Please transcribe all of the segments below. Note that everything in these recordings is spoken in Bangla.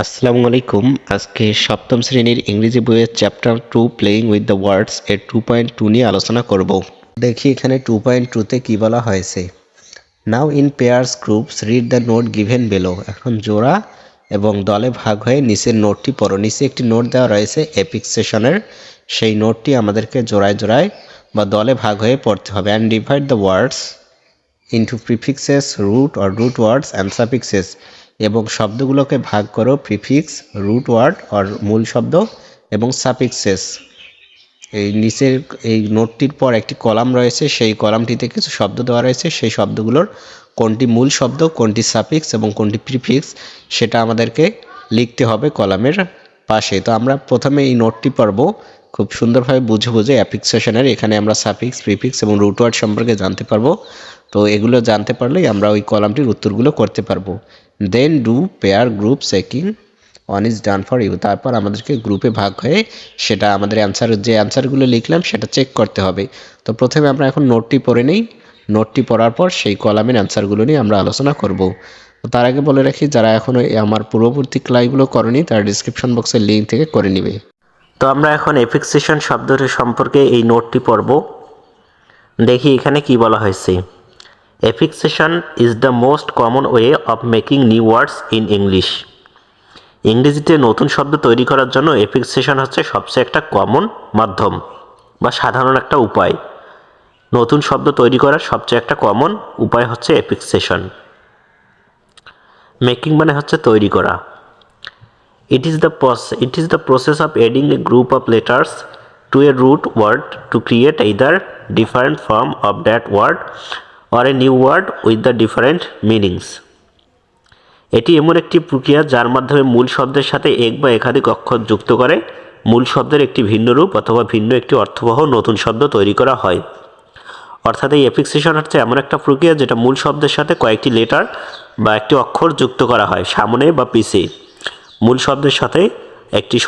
আসসালামু আলাইকুম। আজকে সপ্তম শ্রেণীর ইংরেজি বইয়ের chapter 2 playing with the words এর 2.2 নিয়ে আলোচনা করব। দেখি এখানে 2.2তে কি বলা হয়েছে। Now in pairs groups read the note given below. এখন জোড়া এবং দলে ভাগ হয়ে নিচের নোটটি পড়ো। নিচে একটি নোট দেওয়া রয়েছে এপিক সেশনের, সেই নোটটি আমাদেরকে জোড়ায় জোড়ায় বা দলে ভাগ হয়ে পড়তে হবে। And divide the words into prefixes, root or root words and suffixes, এবং শব্দগুলোকে ভাগ করো প্রিফিক্স, রুট ওয়ার্ড অর মূল শব্দ এবং সাফিক্সেস। এই নিচের এই নোটটির পর একটি কলাম রয়েছে, সেই কলামটিতে কিছু শব্দ দেওয়া রয়েছে, সেই শব্দগুলোর কোনটি মূল শব্দ, কোনটি সাফিক্স এবং কোনটি প্রিফিক্স সেটা আমাদেরকে লিখতে হবে কলামের পাশে। তো আমরা প্রথমে এই নোটটি পড়ব, খুব সুন্দরভাবে বুঝে বুঝে অ্যাপিক সেশনের। এখানে আমরা সাফিক্স, প্রিফিক্স এবং রুট ওয়ার্ড সম্পর্কে জানতে পারবো। তো এগুলো জানতে পারলেই আমরা ওই কলামটির উত্তরগুলো করতে পারবো। Then do pair group checking one is done for you. তারপর আমাদেরকে গ্রুপে ভাগ হয়ে সেটা আমাদের যে অ্যান্সারগুলো লিখলাম সেটা চেক করতে হবে। তো প্রথমে আমরা এখন নোটটি পড়ে নিই। নোটটি পড়ার পর সেই কলামের অ্যান্সারগুলো নিয়ে আমরা আলোচনা করব। তো তার আগে বলে রাখি, যারা এখনও আমার পূর্ববর্তী ক্লাসগুলো করেনি তারা ডিসক্রিপশন বক্সের লিঙ্ক থেকে করে নিবে। তো আমরা এখন এফিক্সেশন শব্দটি সম্পর্কে এই নোটটি পড়ব। দেখি এখানে কি বলা হয়েছে। Affixation is the most common way of making new words in English. ইংরেজিতে নতুন শব্দ তৈরি করার জন্য এফিক্সেশন হচ্ছে সবচেয়ে একটা কমন মাধ্যম বা সাধারণ একটা উপায়। নতুন শব্দ তৈরি করার সবচেয়ে একটা কমন উপায় হচ্ছে এফিক্সেশন। মেকিং মানে হচ্ছে তৈরি করা। It is the process of adding a group of letters to a root word to create either different form of that word or a new word with the different meanings. এটি এমন একটি প্রক্রিয়া যার মাধ্যমে মূল শব্দের সাথে এক বা একাধিক অক্ষর যুক্ত করে মূল শব্দের একটি ভিন্ন রূপ অথবা ভিন্ন একটি অর্থবহ নতুন শব্দ তৈরি করা হয়। অর্থাৎ এই এফিক্সেশন হচ্ছে এমন একটা প্রক্রিয়া যেটা মূল শব্দের সাথে কয়েকটি লেটার বা একটি অক্ষর যুক্ত করা হয় সামনে বা পিছে। মূল শব্দের সাথে একটি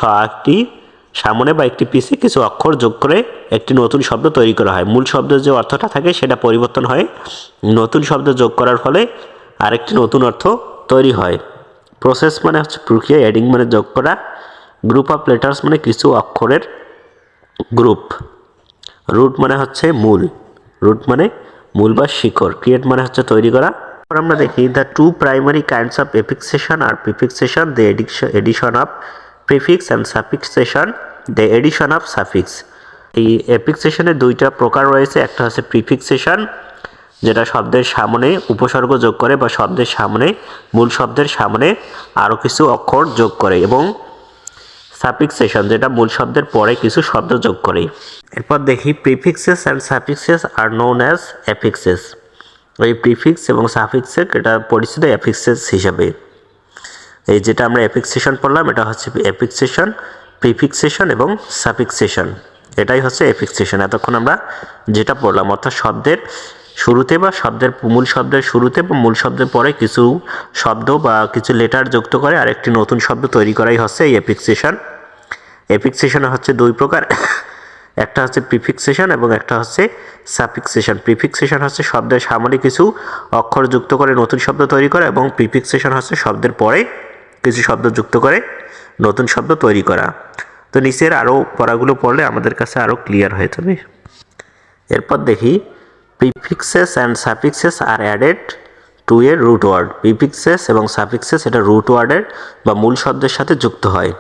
সামনে বা একটি পিছে কিছু অক্ষর যোগ করে একটি নতুন শব্দ তৈরি করা হয়। মূল শব্দের যে অর্থটা থাকে সেটা পরিবর্তন হয়, নতুন শব্দ যোগ করার ফলে আরেকটি নতুন অর্থ তৈরি হয়। প্রসেস মানে হচ্ছে প্রক্রিয়া, এডিং মানে যোগ করা, গ্রুপ অফ লেটার্স মানে কিছু অক্ষরের গ্রুপ, রুট মানে হচ্ছে মূল, রুট মানে মূল বা শিকড়, ক্রিয়েট মানে হচ্ছে তৈরি করা। আমরা দেখি the two primary kinds of affixation are prefixation, the addition of prefix and suffixation, the addition of suffix. এই এফিক্সেশনের দুইটা প্রকার রয়েছে। একটা হচ্ছে প্রিফিক্সেশন, যেটা শব্দের সামনে উপসর্গ যোগ করে বা শব্দের সামনে মূল শব্দের সামনে আরও কিছু অক্ষর যোগ করে, এবং সাফিক্সেশন যেটা মূল শব্দের পরে কিছু শব্দ যোগ করে। এরপর দেখি prefixes and suffixes are known as affixes. এই প্রিফিক্স এবং সাফিক্সেস এটা পরিচিত এফিক্সেস হিসাবে। এই যেটা আমরা এফিক্সেশন পড়লাম এটা হচ্ছে এফিক্সেশন, প্রিফিক্সেশন এবং সাফিক্সেশন, এটাই হচ্ছে এফিক্সেশন। এতক্ষণ আমরা যেটা পড়লাম অর্থাৎ শব্দের শুরুতে বা মূল শব্দের শুরুতে বা মূল শব্দের পরে কিছু শব্দ বা কিছু লেটার যুক্ত করে আরেকটি নতুন শব্দ তৈরি করাই হচ্ছে এই এফিক্সেশন। এফিক্সেশন হচ্ছে দুই প্রকার, একটা হচ্ছে প্রিফিক্সেশন এবং একটা হচ্ছে সাফিক্সেশন। প্রিফিক্সেশন হচ্ছে শব্দের সামনে কিছু অক্ষর যুক্ত করে নতুন শব্দ তৈরি করা, এবং প্রিফিক্সেশন হচ্ছে শব্দের পরে কিছু শব্দ যুক্ত করে নতুন শব্দ তৈরি করা। তো নিচের আরও পড়াগুলো পড়লে আমাদের কাছে আরও ক্লিয়ার হয়ে যাবে। এরপর দেখি prefixes and suffixes are added to a root word. Prefixes এবং সাফিক্সেস এটা রুট ওয়ার্ডের বা মূল শব্দের সাথে যুক্ত হয়।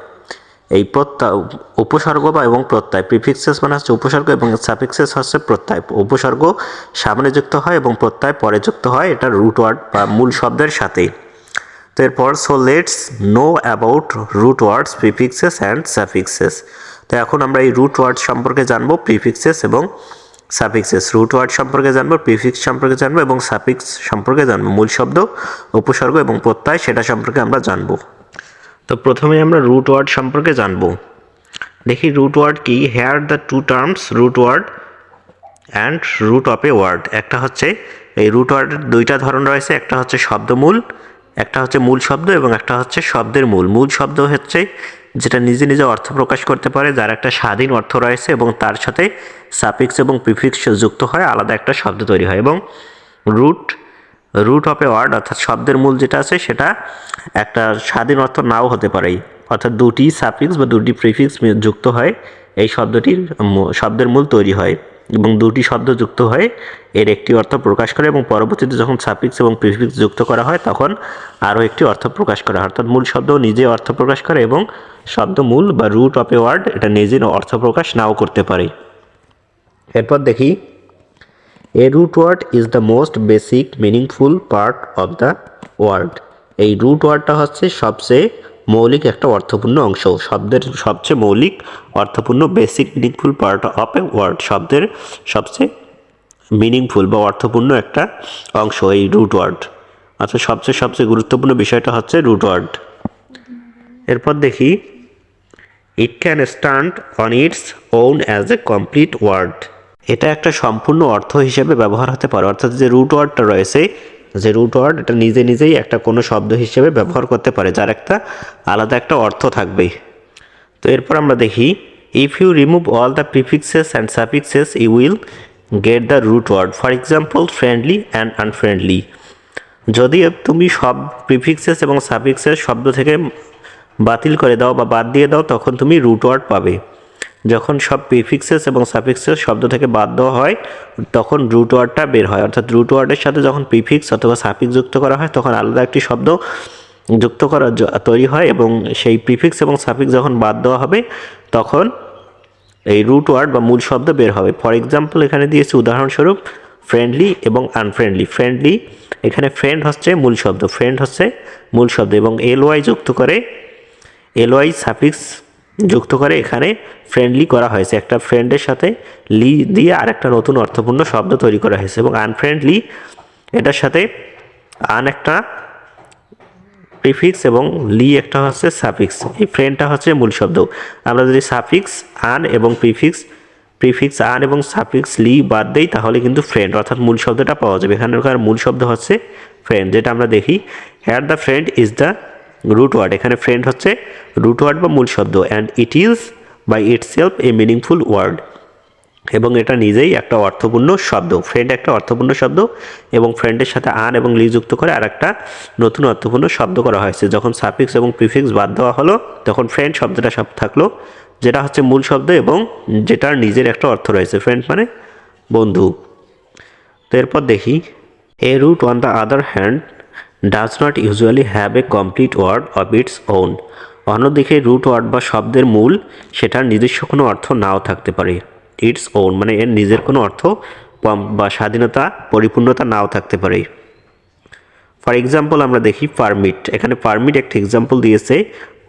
এই উপসর্গ বা এবং প্রত্যয়, প্রিফিক্সেস মানে হচ্ছে উপসর্গ এবং সাফিক্সেস হচ্ছে প্রত্যয়। উপসর্গ সামনে যুক্ত হয় এবং প্রত্যয় পরে যুক্ত হয়, এটা রুট ওয়ার্ড বা মূল শব্দের সাথে। তো এরপর so let's know about root words, prefixes and suffixes. তো এখন আমরা এই রুট ওয়ার্ড সম্পর্কে জানবো, প্রিফিক্সেস এবং সাফিক্সেস। রুট ওয়ার্ড সম্পর্কে জানবো, প্রিফিক্স সম্পর্কে জানবো এবং সাফিক্স সম্পর্কে জানবো। মূল শব্দ, উপসর্গ এবং প্রত্যয় সেটা সম্পর্কে আমরা জানবো। তো প্রথমে আমরা রুট ওয়ার্ড সম্পর্কে জানবো। দেখি রুট ওয়ার্ড কি। Here the two terms root word and root of a word. একটা হচ্ছে এই রুট ওয়ার্ডের দুইটা ধরন রয়েছে, একটা হচ্ছে শব্দমূল, একটা হচ্ছে মূল শব্দ এবং একটা হচ্ছে শব্দের মূল। মূল শব্দ হচ্ছে যেটা নিজে নিজে অর্থ প্রকাশ করতে পারে, যার একটা স্বাধীন অর্থ রয়েছে এবং তার সাথে সাফিক্স এবং প্রিফিক্স যুক্ত হয় আলাদা একটা শব্দ তৈরি হয়। এবং root root of a word অর্থাৎ শব্দের মূল যেটা আছে সেটা একটা স্বাধীন অর্থ নাও হতে পারে, অর্থাৎ দুটি সাফিক্স বা দুটি প্রিফিক্স যুক্ত হয় এই শব্দটির শব্দের মূল তৈরি হয় এবং দুটি শব্দ যুক্ত হয়ে এর একটি অর্থ প্রকাশ করে এবং পরবর্তীতে যখন সাফিক্স এবং প্রিফিক্স যুক্ত করা হয় তখন আরও একটি অর্থ প্রকাশ করা হয়, অর্থাৎ মূল শব্দ নিজে অর্থ প্রকাশ করে এবং শব্দ মূল বা রুট অফ এ ওয়ার্ড এটা নিজের অর্থ প্রকাশ নাও করতে পারে। এরপর দেখি a root word is the most basic meaningful part of the word. এই রুট ওয়ার্ডটা হচ্ছে সবচেয়ে মৌলিক একটা অর্থপূর্ণ অংশ, শব্দের সবচেয়ে মৌলিক অর্থপূর্ণ basic meaningful part of a word, শব্দের সবচেয়ে মিনিংফুল বা অর্থপূর্ণ একটা অংশ এই রুট ওয়ার্ড, অর্থাৎ সবচেয়ে গুরুত্বপূর্ণ বিষয়টা হচ্ছে রুট ওয়ার্ড। এরপর দেখি it can stand on its own as a complete word. এটা একটা সম্পূর্ণ অর্থ হিসেবে ব্যবহার হতে পারে, অর্থাৎ যে রুট ওয়ার্ডটা রয়েছে, যে রুট ওয়ার্ড এটা নিজেই একটা কোনো শব্দ হিসেবে ব্যবহার করতে পারে যার একটা আলাদা একটা অর্থ থাকবে। তো এরপর আমরা দেখি if you remove all the prefixes and suffixes you will get the root word, for example friendly and unfriendly. যদি তুমি সব প্রিফিক্সেস এবং সাফিক্সেস শব্দ থেকে বাতিল করে দাও বা বাদ দিয়ে দাও তখন তুমি রুট ওয়ার্ড পাবে। যখন সব প্রিফিক্সেস এবং সাফিক্সেস শব্দ থেকে বাদ দেওয়া হয় তখন রুট ওয়ার্ডটা বের হয়, অর্থাৎ রুট ওয়ার্ডের সাথে যখন প্রিফিক্স অথবা সাফিক্স যুক্ত করা হয় তখন আলাদা একটি শব্দ যুক্ত করা তৈরি হয় এবং সেই প্রিফিক্স এবং সাফিক্স যখন বাদ দেওয়া হবে তখন এই রুট ওয়ার্ড বা মূল শব্দ বের হবে। ফর এক্সাম্পল এখানে দিয়েছি উদাহরণস্বরূপ ফ্রেন্ডলি এবং আনফ্রেন্ডলি। ফ্রেন্ডলি এখানে ফ্রেন্ড হচ্ছে মূল শব্দ, ফ্রেন্ড হচ্ছে মূল শব্দ এবং এলওয়াই যুক্ত করে, এলওয়াই সাফিক্স যুক্ত করে এখানে ফ্রেন্ডলি করা হয়েছে, একটা ফ্রেন্ডের সাথে লি দিয়ে আর একটা নতুন অর্থপূর্ণ শব্দ তৈরি করা হয়েছে। এবং আনফ্রেন্ডলি এটার সাথে আন একটা প্রিফিক্স এবং লি একটা হচ্ছে সাফিক্স, এই ফ্রেন্ডটা হচ্ছে মূল শব্দ। আমরা যদি সাফিক্স আন এবং প্রিফিক্স আন এবং সাফিক্স লি বাদ দেই তাহলে কিন্তু ফ্রেন্ড অর্থাৎ মূল শব্দটা পাওয়া যাবে। এখানকার মূল শব্দ হচ্ছে ফ্রেন্ড, যেটা আমরা দেখি here the friend is the root word, এখানে ফ্রেন্ড হচ্ছে রুট ওয়ার্ড বা মূল শব্দ and it is by itself a meaningful word, এবং এটা নিজেই একটা অর্থপূর্ণ শব্দ। ফ্রেন্ড একটা অর্থপূর্ণ শব্দ এবং ফ্রেন্ডের সাথে আন এবং লি যুক্ত করে আর একটা নতুন অর্থপূর্ণ শব্দ করা হয়েছে। যখন সাফিক্স এবং প্রিফিক্স বাদ দেওয়া হলো তখন ফ্রেন্ড শব্দটা সব থাকলো, যেটা হচ্ছে মূল শব্দ এবং যেটার নিজের একটা অর্থ রয়েছে, ফ্রেন্ড মানে বন্ধু। তো এরপর দেখি a root on the other hand does not usually have a complete word of its own. অন্যদিকে রুট ওয়ার্ড বা শব্দের মূল সেটার নিজস্ব কোনো অর্থ নাও থাকতে পারে, ইটস ওন মানে এর নিজের কোনো অর্থ বা স্বাধীনতা পরিপূর্ণতা নাও থাকতে পারে। ফর এক্সাম্পল আমরা দেখি পারমিট, এখানে পারমিট একটা এক্সাম্পল দিয়েছে,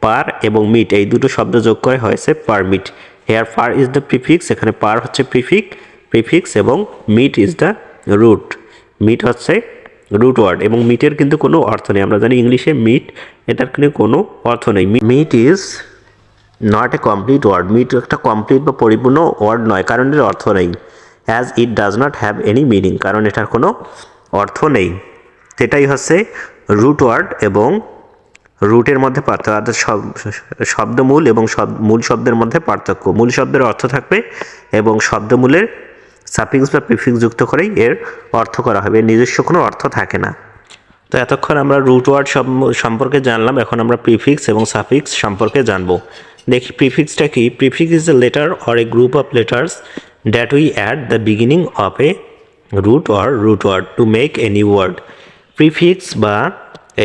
পার এবং মিট এই দুটো শব্দ যোগ করে হয়েছে permit. Here per is the prefix, এখানে পার হচ্ছে প্রিফিক্স এবং mit is the root, mit হচ্ছে রুট ওয়ার্ড এবং মিটের কিন্তু কোনো অর্থ নেই। আমরা জানি ইংলিশে মিট এটার কিন্তু কোনো অর্থ নেই, mit is not a complete word, mit একটা কমপ্লিট বা পরিপূর্ণ ওয়ার্ড নয় কারণ এর অর্থ নেই। As it does not have any meaning, কারণ এটার কোনো অর্থ নেই। সেটাই হচ্ছে রুট ওয়ার্ড এবং রুটের মধ্যে পার্থক্য, অর্থাৎ শব্দমূল এবং মূল শব্দের মধ্যে পার্থক্য। মূল শব্দের অর্থ থাকবে এবং শব্দমূলের সাফিক্স বা প্রিফিক্স যুক্ত করেই এর অর্থ করা হবে, এর নিজস্ব কোনো অর্থ থাকে না। তো এতক্ষণ আমরা রুট ওয়ার্ড সম্পর্কে জানলাম, এখন আমরা প্রিফিক্স এবং সাফিক্স সম্পর্কে জানবো। দেখি প্রিফিক্সটা কি। Prefix is a letter or a group of letters that we at the beginning of a root or root word to make a new word. Prefix বা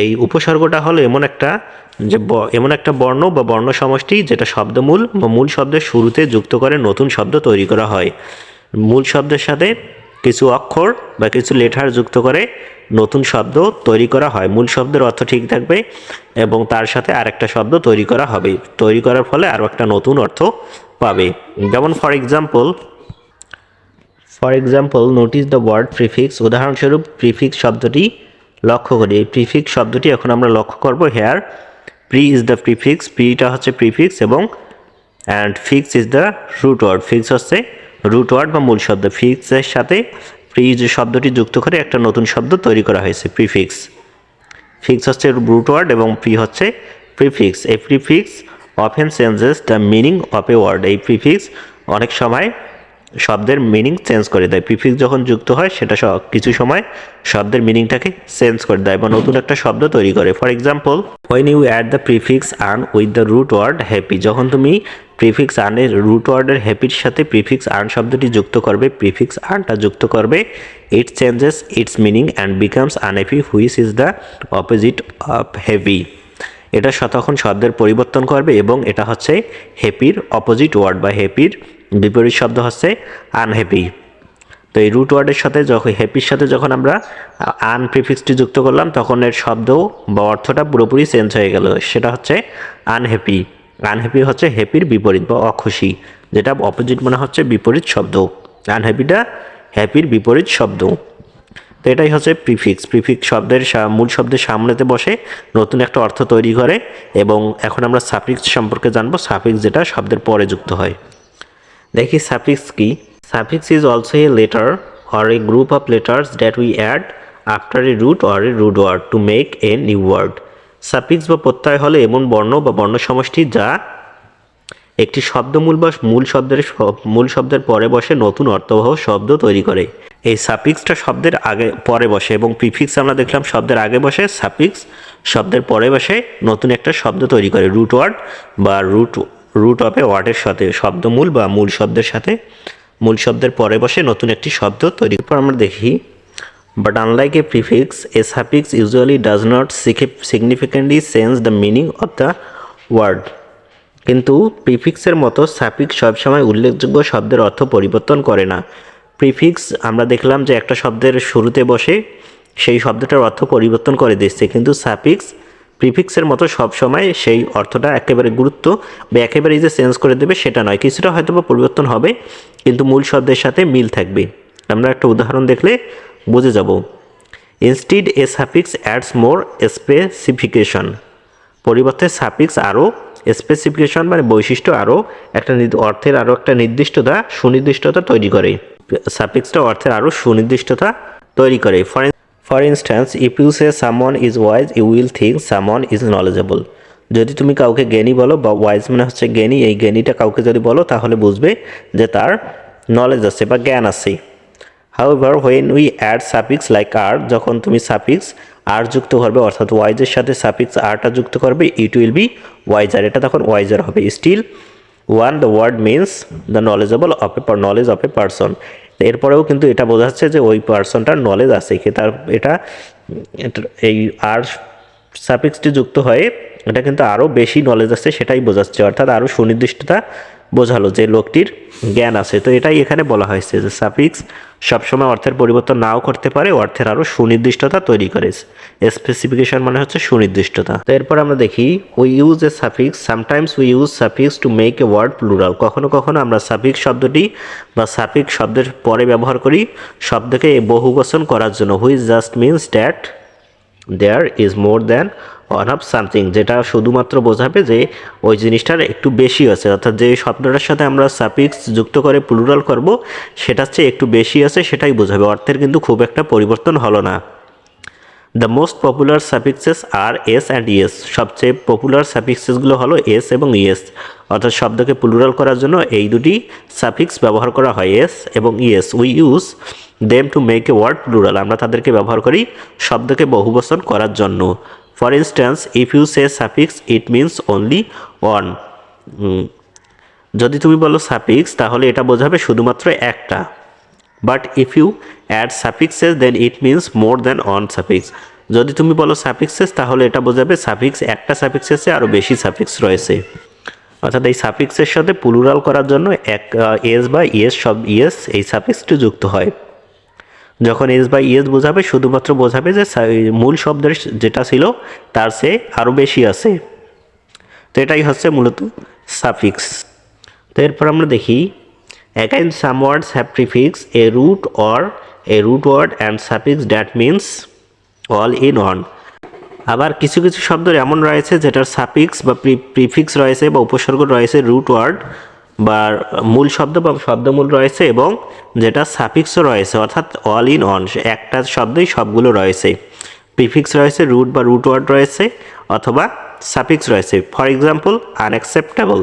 এই উপসর্গটা হলো এমন একটা বর্ণ বা বর্ণ সমষ্টি যেটা শব্দমূল বা মূল শব্দের শুরুতে যুক্ত করে নতুন শব্দ তৈরি করা হয়। মূল শব্দের সাথে কিছু অক্ষর বা কিছু লেটার যুক্ত করে নতুন শব্দ তৈরি করা হয়। মূল শব্দের অর্থ ঠিক থাকবে এবং তার সাথে আরেকটা শব্দ তৈরি করা হবে, তৈরি করার ফলে আরও একটা নতুন অর্থ পাবে। যেমন for example notice the word prefix, উদাহরণস্বরূপ প্রিফিক্স শব্দটি লক্ষ্য করি। এই প্রিফিক্স শব্দটি এখন আমরা লক্ষ্য করব। Here pre is the prefix, প্রিটা হচ্ছে প্রিফিক্স এবং and fix is the root word, fix হচ্ছে রুট ওয়ার্ড বা মূল শব্দ। ফিক্সের সাথে প্রি যে শব্দটি যুক্ত করে একটা নতুন শব্দ তৈরি করা হয়েছে প্রিফিক্স। ফিক্স হচ্ছে রুট ওয়ার্ড এবং প্রি হচ্ছে প্রিফিক্স। এই prefix often changes the meaning of a word, এই প্রিফিক্স অনেক সময় শব্দের মিনিং চেঞ্জ করে দেয়। প্রিফিক্স যখন যুক্ত হয় সেটা কিছু সময় শব্দের মিনিংটাকে চেঞ্জ করে দেয় বা নতুন একটা শব্দ তৈরি করে। For example, when you add the prefix an with the root word happy, যখন তুমি প্রিফিক্স আনের রুট ওয়ার্ডের হ্যাপির সাথে প্রিফিক্স আন শব্দটি যুক্ত করবে, প্রিফিক্স আনটা যুক্ত করবে, ইট changes its meaning and becomes unhappy which is the opposite of happy. এটা তখন শব্দের পরিবর্তন করবে এবং এটা হচ্ছে হ্যাপির অপোজিট ওয়ার্ড বা হ্যাপির বিপরীত শব্দ হচ্ছে আনহ্যাপি। তো এই রুট ওয়ার্ডের সাথে যখন হ্যাপির সাথে যখন আমরা আন প্রিফিক্সটি যুক্ত করলাম তখন এর শব্দ বা অর্থটা পুরোপুরি চেঞ্জ হয়ে গেল, সেটা হচ্ছে আনহ্যাপি। আনহ্যাপি হচ্ছে হ্যাপির বিপরীত বা অখুশি, যেটা অপোজিট মানে হচ্ছে বিপরীত শব্দ। আনহ্যাপিটা হ্যাপির বিপরীত শব্দ। তো এটাই হচ্ছে প্রিফিক্স। প্রিফিক্স শব্দের মূল শব্দের সামনেতে বসে নতুন একটা অর্থ তৈরি করে। এবং এখন আমরা সাফিক্স সম্পর্কে জানবো, সাফিক্স যেটা শব্দের পরে যুক্ত হয়। দেখি সাফিক্স কি। Suffix is also a letter or a group of letters that we add after a root or a root word to make a new word. Suffix বা প্রত্যয় হলো এমন বর্ণ বা বর্ণ সমষ্টি যা একটি শব্দমূল বা মূল শব্দের পরে বসে নতুন অর্থবহ শব্দ তৈরি করে। এই সাফিক্সটা শব্দের আগে পরে বসে এবং প্রিফিক্স আমরা দেখলাম শব্দের আগে বসে, সাফিক্স শব্দের পরে বসে নতুন একটা শব্দ তৈরি করে। রুট ওয়ার্ড বা রুট অফ এ ওয়ার্ডের সাথে শব্দমূল বা মূল শব্দের সাথে মূল শব্দের পরে বসে নতুন একটি শব্দ তৈরি করে। আমরা দেখি, but unlike a prefix, a suffix usually does not significantly change the meaning of the word. কিন্তু প্রিফিক্সের মতো সাফিক্স সবসময় উল্লেখযোগ্য শব্দের অর্থ পরিবর্তন করে না। প্রিফিক্স আমরা দেখলাম যে একটা শব্দের শুরুতে বসে সেই শব্দটার অর্থ পরিবর্তন করে দিচ্ছে, কিন্তু সাফিক্স প্রিফিক্সের মতো সবসময় সেই অর্থটা একেবারে গুরুত্ব বা একেবারেই যে চেঞ্জ করে দেবে সেটা নয়, কিছুটা হয়তো বা পরিবর্তন হবে কিন্তু মূল শব্দের সাথে মিল থাকবে। আমরা একটা উদাহরণ দেখলে বুঝে যাব। ইনস্টিড এ সাফিক্স অ্যাডস মোর স্পেসিফিকেশন, পরিবর্তে সাফিক্স আরও স্পেসিফিকেশন মানে বৈশিষ্ট্য আরও একটা অর্থের আরও একটা নির্দিষ্টতা সুনির্দিষ্টতা তৈরি করে। সাফিক্সটা অর্থের আরও সুনির্দিষ্টতা তৈরি করে। For instance, if you say someone is wise you will think someone is knowledgeable. যদি তুমি কাউকে জ্ঞানী বলো বা ওয়াইজ মানে হচ্ছে জ্ঞানী, এই জ্ঞানীটা কাউকে যদি বলো তাহলে বুঝবে যে তার নলেজ আছে বা জ্ঞান আছে। However when we add suffix like er, যখন তুমি সাফিক্স আর যুক্ত করবে অর্থাৎ ওয়াইজের সাথে সাফিক্স আরটা যুক্ত করবে, ইট উইল বি ওয়াইজার, এটা তখন ওয়াইজার হবে। Still one the word means the knowledgeable of a knowledge of a person. এরপরেও কিন্তু এটা বোঝাচ্ছে যে ওই পারসনটার নলেজ আছে কি, তার এটা এই আর সাফিক্সটি যুক্ত হয়ে এটা কিন্তু আরও বেশি নলেজ আছে সেটাই বোঝাচ্ছে, অর্থাৎ আরও সুনির্দিষ্টতা বোঝালো যে লোকটির জ্ঞান আছে। তো এটাই এখানে বলা হয়েছে যে সাফিক্স সবসময় অর্থের পরিবর্তন নাও করতে পারে, অর্থের আরও সুনির্দিষ্টতা তৈরি করে। স্পেসিফিকেশন মানে হচ্ছে সুনির্দিষ্টতা। তো এরপর আমরা দেখি, we use a suffix, sometimes we use suffix to make a word plural. কখনো কখনো আমরা সাফিক্স শব্দটি বা সাফিক্স শব্দের পরে ব্যবহার করি শব্দকে বহুবচন করার জন্য। Which just means that there is more than one of something, যেটা শুধুমাত্র বোঝাবে যে ওই জিনিসটার একটু বেশি আছে, অর্থাৎ যে শব্দটার সাথে আমরা সাফিক্স যুক্ত করে প্লুরাল করব সেটার চেয়ে একটু বেশি আছে সেটাই বোঝাবে, অর্থের কিন্তু খুব একটা পরিবর্তন হলো না। The most popular suffixes are s and es, সবচেয়ে পপুলার সাফিক্সেসগুলো হলো এস এবং ইয়েস, অর্থাৎ শব্দকে প্লুরাল করার জন্য এই দুটি সাফিক্স ব্যবহার করা হয়, এস এবং es. We use them to make a word plural, আমরা তাদেরকে ব্যবহার করি শব্দকে বহুবচন করার জন্য। For instance, if you say suffix it means only one, যদি তুমি বলো সাফিক্স তাহলে এটা বোঝাবে শুধুমাত্র একটা। But if you add suffixes then it means more than one suffix, যদি তুমি বলো সাফিক্সেস তাহলে এটা বোঝাবে সাফিক্স একটা সাফিক্সেসে আরও বেশি সাফিক্স রয়েছে। অর্থাৎ এই সাফিক্সের সাথে প্লুরাল করার জন্য এক এস বা ইয়েস ইয়েস এই সাফিক্সটি যুক্ত হয়। যখন এস বা ইয়েস বোঝাবে শুধুমাত্র বোঝাবে যে মূল শব্দের যেটা ছিল তার চেয়ে আরও বেশি আছে। তো এটাই হচ্ছে মূলত সাফিক্স। তো এরপর আমরা দেখি, again some words have prefix, a root or a root word and suffix that means all in one. আবার কিছু কিছু শব্দ এমন রয়েছে যেটার সাফিক্স বা প্রিফিক্স রয়েছে বা উপসর্গ রয়েছে, রুট ওয়ার্ড বা মূল শব্দ বা শব্দমূল রয়েছে এবং যেটা সাফিক্সও রয়েছে, অর্থাৎ অল ইন অন, একটা শব্দই সবগুলো রয়েছে। প্রিফিক্স রয়েছে, রুট বা রুট ওয়ার্ড রয়েছে অথবা সাফিক্স রয়েছে। ফর এক্সাম্পল, আনঅ্যাকসেপ্টেবল,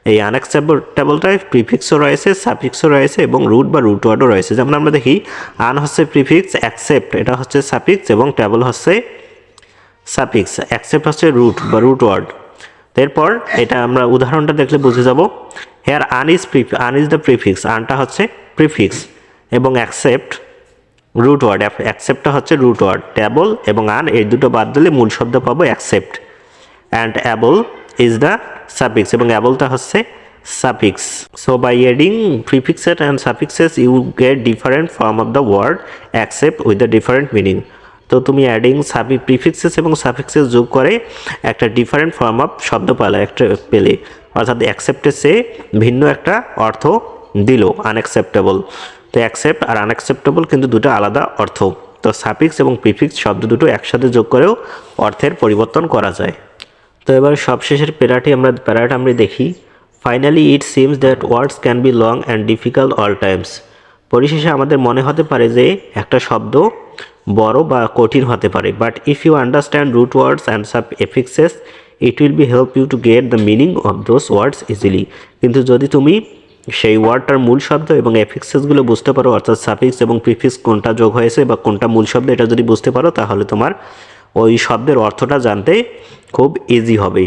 এই আনএক্সেপ্টেবলটায় প্রিফিক্সও রয়েছে, সাফিক্সও রয়েছে এবং রুট বা রুট ওয়ার্ডও রয়েছে। যেমন আমরা দেখি আন হচ্ছে প্রিফিক্স, অ্যাকসেপ্ট এটা হচ্ছে সাফিক্স এবং টেবল হচ্ছে সাফিক্স, অ্যাকসেপ্ট হচ্ছে রুট বা রুট ওয়ার্ড। এরপর এটা আমরা উদাহরণটা দেখলে বুঝে যাব। Here un is the prefix, আনটা হচ্ছে প্রিফিক্স এবং অ্যাকসেপ্ট রুট ওয়ার্ড, অ্যাকসেপ্টটা হচ্ছে রুট ওয়ার্ড। টেবল এবং আন এই দুটো বাদ দিলে মূল শব্দ পাবো accept. And able is the suffix এবং অ্যাবলটা হচ্ছে suffix. So by adding prefixes and suffixes you get different form of the word except with the different meaning. তো তুমি অ্যাডিং প্রিফিক্সেস এবং সাফিক্সেস যোগ করে একটা ডিফারেন্ট ফর্ম অফ শব্দ পেলে, অর্থাৎ অ্যাকসেপ্টের চেয়ে ভিন্ন একটা অর্থ দিল আনএক্সেপ্টেবল। তো অ্যাকসেপ্ট আর আনএক্সেপ্টেবল কিন্তু দুটো আলাদা অর্থ। তো সাফিক্স এবং প্রিফিক্স শব্দ দুটো একসাথে যোগ করেও অর্থের পরিবর্তন করা যায়। তো এবার সবশেষের প্যারাটা আমরা দেখি। Finally it seems that words can be long and difficult all Times. পরিশেষে আমাদের মনে হতে পারে যে একটা শব্দ বড় বা কঠিন হতে পারে, but if you understand root words and affixes it will be help you to get the meaning of those words easily. কিন্তু যদি তুমি সেই ওয়ার্ডটার মূল শব্দ এবং এফিক্সেসগুলো বুঝতে পারো, অর্থাৎ সাফিক্স এবং প্রিফিক্স কোনটা যোগ হয়েছে বা কোনটা মূল শব্দ এটা যদি বুঝতে পারো, তাহলে তোমার ওই শব্দের অর্থটা জানতে খুব ইজি হবে।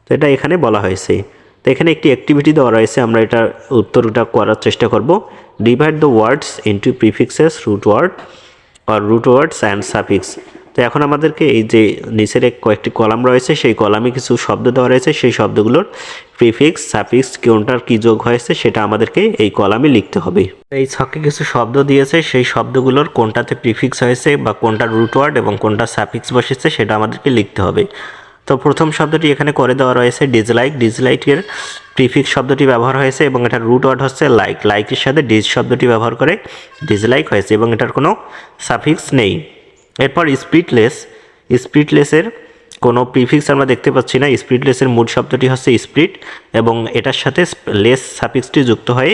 তো এটা এখানে বলা হয়েছে। তো এখানে একটি অ্যাক্টিভিটি দেওয়া রয়েছে, আমরা এটার উত্তরটা করার চেষ্টা করব। Divide the words into prefixes, root words and suffix. তো এখন আমাদেরকে এই যে নিচের কয়েকটি কলাম রয়েছে, সেই কলামে কিছু শব্দ দেওয়া রয়েছে, সেই শব্দগুলোর প্রিফিক্স সাফিক্স কোনটার কী যোগ হয়েছে সেটা আমাদেরকে এই কলামে লিখতে হবে। এই ছকে কিছু শব্দ দিয়েছে, সেই শব্দগুলোর কোনটাতে প্রিফিক্স হয়েছে বা কোনটা রুট ওয়ার্ড এবং কোনটা সাফিক্স বসেছে সেটা আমাদেরকে লিখতে হবে। তো প্রথম শব্দটি এখানে করে দেওয়া রয়েছে ডিসলাইক। ডিসলাইকের প্রিফিক্স শব্দটি ব্যবহার হয়েছে এবং এটার রুট ওয়ার্ড হচ্ছে লাইক। লাইকের সাথে ডিস শব্দটি ব্যবহার করে ডিসলাইক হয়েছে এবং এটার কোনো সাফিক্স নেই। এরপর স্পিরিটলেসের কোনো প্রিফিক্স আমরা দেখতে পাচ্ছি না। স্পিরিটলেসের মূল শব্দটি হচ্ছে স্পিরিট এবং এটার সাথে লেস সাফিক্সটি যুক্ত হয়ে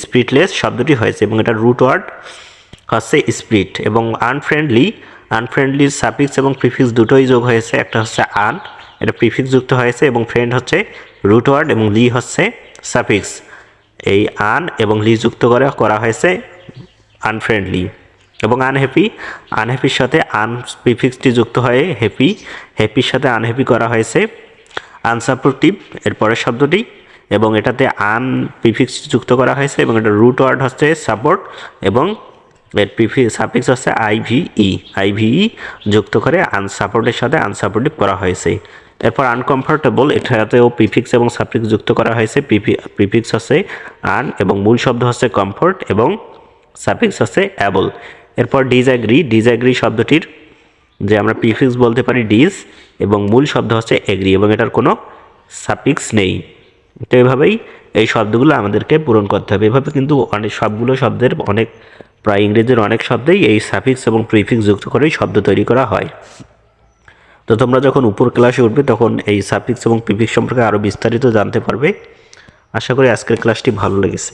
স্পিরিটলেস শব্দটি হয়েছে এবং এটার রুট ওয়ার্ড হচ্ছে স্পিরিট। এবং আনফ্রেন্ডলির সাফিক্স এবং প্রিফিক্স দুটোই যোগ হয়েছে, একটা হচ্ছে আন, এটা প্রিফিক্স যুক্ত হয়েছে এবং ফ্রেন্ড হচ্ছে রুট ওয়ার্ড এবং লি হচ্ছে সাফিক্স। এই আন এবং লি যুক্ত করা হয়েছে আনফ্রেন্ডলি। এবং আনহ্যাপির সাথে আন প্রিফিক্সটি যুক্ত হয়ে হ্যাপির সাথে আনহ্যাপি করা হয়েছে আনসাপোর্টিভ এর পরের শব্দটি, এবং এটাতে আন প্রিফিক্স যুক্ত করা হয়েছে এবং এটা রুট ওয়ার্ড হচ্ছে সাপোর্ট এবং এর সাফিক্স হচ্ছে আইভিই যুক্ত করে আনসাপোর্টের সাথে আনসাপোর্টিভ করা হয়েছে। এরপর আনকমফোর্টেবল, এটাতেও প্রিফিক্স এবং সাফিক্স যুক্ত করা হয়েছে। প্রিফিক্স হচ্ছে আন এবং মূল শব্দ হচ্ছে কমফোর্ট এবং সাফিক্স হচ্ছে অ্যাবল। এরপর ডিসঅ্যাগ্রি শব্দটির যে আমরা প্রিফিক্স বলতে পারি ডিস এবং মূল শব্দ হচ্ছে এগ্রি এবং এটার কোনো সাফিক্স নেই। তো এভাবেই এই শব্দগুলো আমাদেরকে পূরণ করতে হবে। এভাবে কিন্তু সবগুলো শব্দের প্রায় ইংরেজির অনেক শব্দেই এই সাফিক্স এবং প্রিফিক্স যুক্ত করেই শব্দ তৈরি করা হয়। তো তোমরা যখন উপর ক্লাসে উঠবে তখন এই সাফিক্স এবং প্রিফিক্স সম্পর্কে আরও বিস্তারিত জানতে পারবে। আশা করি আজকের ক্লাসটি ভালো লেগেছে।